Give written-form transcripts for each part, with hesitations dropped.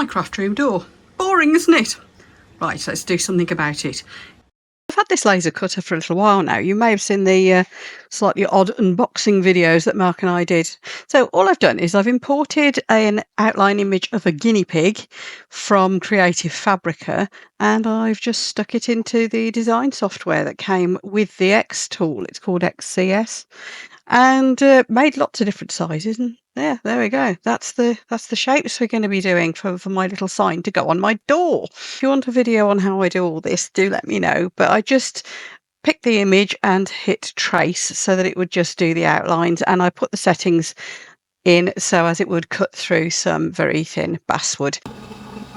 my craft room door. Boring, isn't it? Right, let's do something about it. I've had this laser cutter for a little while now. You may have seen the slightly odd unboxing videos that Mark and I did. So all I've done is I've imported an outline image of a guinea pig from Creative Fabrica, and I've just stuck it into the design software that came with the XTool. It's called XCS, and made lots of different sizes. And yeah, there we go. That's the shapes we're going to be doing for my little sign to go on my door. If you want a video on how I do all this, do let me know. But I just picked the image and hit trace so that it would just do the outlines, and I put the settings in so as it would cut through some very thin basswood.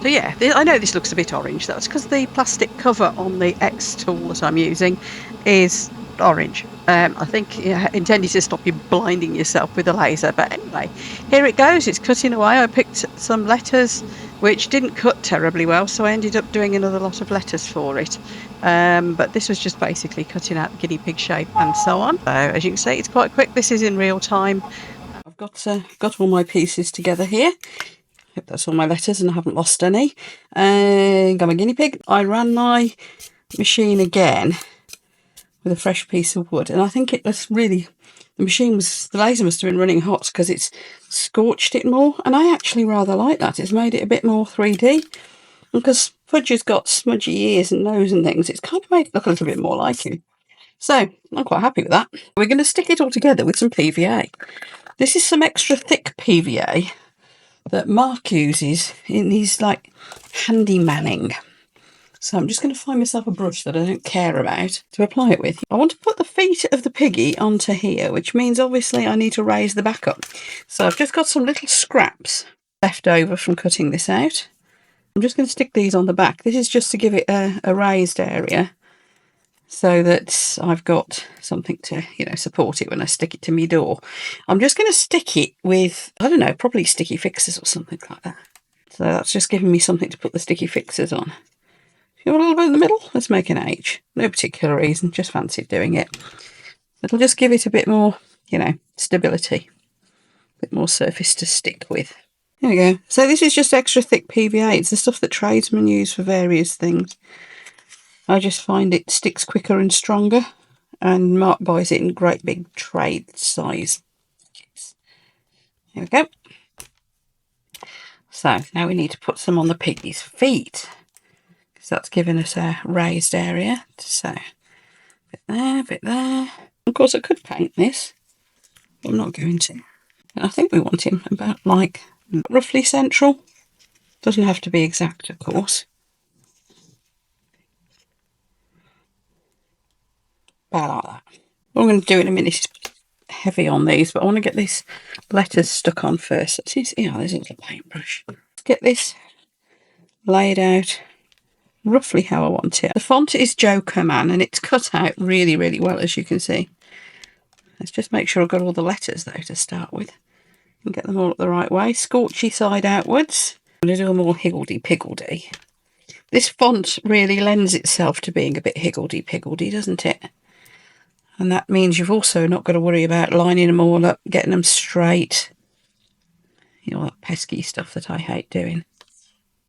So yeah, I know this looks a bit orange. That's because the plastic cover on the XTool that I'm using is orange. I think intended to stop you blinding yourself with a laser. But anyway, here it goes. It's cutting away. I picked some letters which didn't cut terribly well, so I ended up doing another lot of letters for it. But this was just basically cutting out the guinea pig shape and so on. So as you can see, it's quite quick. This is in real time. I've got all my pieces together here. Hope that's all my letters and I haven't lost any. Got my guinea pig. I ran my machine again with a fresh piece of wood, and I think it was really, the laser must have been running hot because it's scorched it more, and I actually rather like that. It's made it a bit more 3D, because Fudge has got smudgy ears and nose and things. It's kind of made it look a little bit more like him. So I'm quite happy with that. We're going to stick it all together with some PVA. This is some extra thick PVA that Mark uses in his like handymanning. So I'm just going to find myself a brush that I don't care about to apply it with. I want to put the feet of the piggy onto here, which means obviously I need to raise the back up. So I've just got some little scraps left over from cutting this out. I'm just going to stick these on the back. This is just to give it a raised area so that I've got something to, support it when I stick it to my door. I'm just going to stick it with, I don't know, probably sticky fixers or something like that. So that's just giving me something to put the sticky fixers on. You want a little bit in the middle? Let's make an H. No particular reason, just fancied doing it. It'll just give it a bit more, stability. A bit more surface to stick with. There we go. So this is just extra thick PVA. It's the stuff that tradesmen use for various things. I just find it sticks quicker and stronger. And Mark buys it in great big trade size. There we go. So now we need to put some on the piggy's feet. That's giving us a raised area. So, a bit there. Of course, I could paint this, but I'm not going to. I think we want him about like roughly central. Doesn't have to be exact, of course. About like that. What I'm going to do in a minute is heavy on these, but I want to get these letters stuck on first. There's a little paintbrush. Let's get this laid out roughly how I want it. The font is Joker Man, and it's cut out really, really well, as you can see. Let's just make sure I've got all the letters though to start with and get them all up the right way. Scorchy side outwards. I'm going to do them all higgledy-piggledy. This font really lends itself to being a bit higgledy-piggledy, doesn't it? And that means you've also not got to worry about lining them all up, getting them straight. That pesky stuff that I hate doing.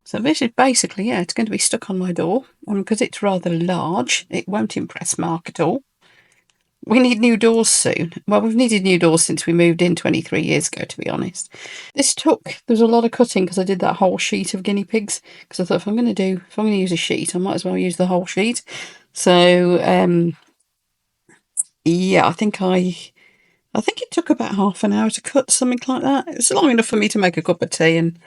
So this is basically, it's going to be stuck on my door. And because it's rather large, it won't impress Mark at all. We need new doors soon. Well, we've needed new doors since we moved in 23 years ago, to be honest. There's a lot of cutting because I did that whole sheet of guinea pigs. Because I thought if I'm going to use a sheet, I might as well use the whole sheet. So, yeah, I think it took about half an hour to cut, something like that. It's long enough for me to make a cup of tea and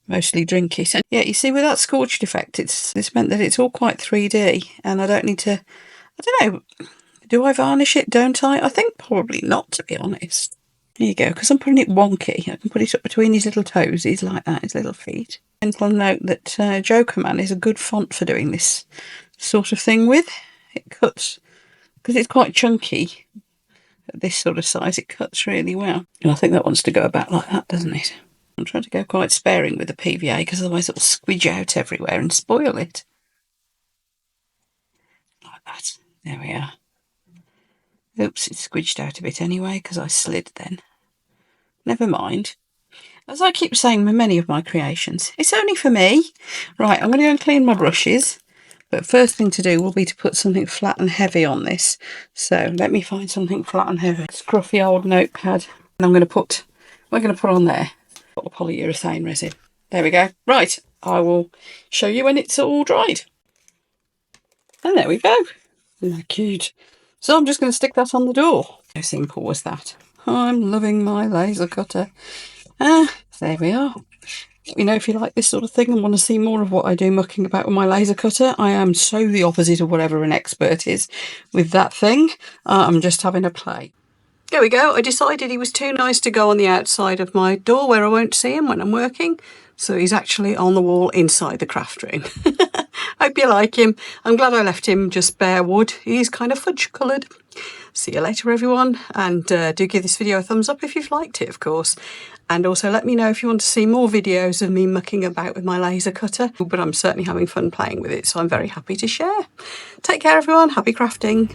mostly drink it. And yeah, you see, with that scorched effect, it's meant that it's all quite 3D, and I don't need to, I don't know, do I varnish it, don't I? I think probably not, to be honest. There you go, because I'm putting it wonky. I can put it up between his little toesies like that, his little feet. Gentle note that Joker Man is a good font for doing this sort of thing with. It cuts, because it's quite chunky, at this sort of size, it cuts really well. And I think that wants to go about like that, doesn't it? I'm trying to go quite sparing with the PVA because otherwise it'll squidge out everywhere and spoil it. Like that. There we are. Oops, it squidged out a bit anyway because I slid then. Never mind. As I keep saying with many of my creations, it's only for me. Right, I'm going to go and clean my brushes. But first thing to do will be to put something flat and heavy on this. So let me find something flat and heavy. Scruffy old notepad. And we're going to put on there the polyurethane resin. There we go. Right, I will show you when it's all dried. And there we go. Isn't that cute? So I'm just going to stick that on the door. How simple was that? I'm loving my laser cutter. There we are. Let me know if you like this sort of thing and want to see more of what I do mucking about with my laser cutter. I am so the opposite of whatever an expert is with that thing. I'm just having a play. There we go. I decided he was too nice to go on the outside of my door where I won't see him when I'm working. So he's actually on the wall inside the craft room. Hope you like him. I'm glad I left him just bare wood. He's kind of fudge coloured. See you later, everyone. And do give this video a thumbs up if you've liked it, of course. And also let me know if you want to see more videos of me mucking about with my laser cutter. But I'm certainly having fun playing with it, so I'm very happy to share. Take care, everyone. Happy crafting.